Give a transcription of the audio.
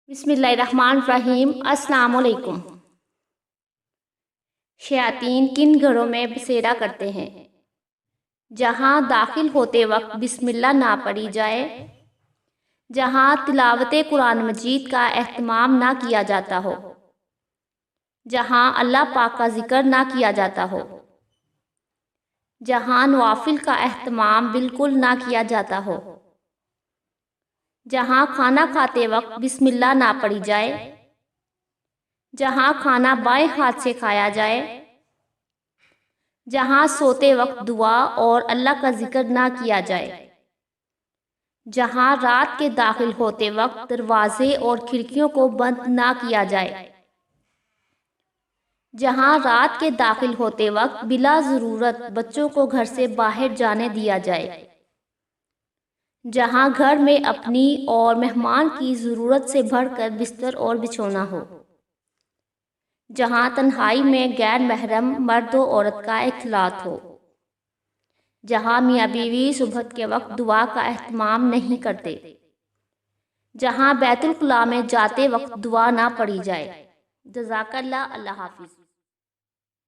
بسم اللہ الرحمن الرحیم۔ السلام علیکم۔ شیاطین کن گھروں میں بسیرا کرتے ہیں جہاں داخل ہوتے وقت بسم اللہ نہ پڑھی جائے، جہاں تلاوت قرآن مجید کا اہتمام نہ کیا جاتا ہو، جہاں اللہ پاک کا ذکر نہ کیا جاتا ہو، جہاں نوافل کا اہتمام بالکل نہ کیا جاتا ہو، جہاں کھانا کھاتے وقت بسم اللہ نہ پڑھی جائے، جہاں کھانا بائیں ہاتھ سے کھایا جائے، جہاں سوتے وقت دعا اور اللہ کا ذکر نہ کیا جائے، جہاں رات کے داخل ہوتے وقت دروازے اور کھڑکیوں کو بند نہ کیا جائے، جہاں رات کے داخل ہوتے وقت بلا ضرورت بچوں کو گھر سے باہر جانے دیا جائے، جہاں گھر میں اپنی اور مہمان کی ضرورت سے بڑھ کر بستر اور بچھونا ہو، جہاں تنہائی میں غیر محرم مرد و عورت کا اختلاط ہو، جہاں میاں بیوی صبح کے وقت دعا کا اہتمام نہیں کرتے، جہاں بیت الخلاء میں جاتے وقت دعا نہ پڑھی جائے۔ جزاک اللہ۔ اللہ حافظ۔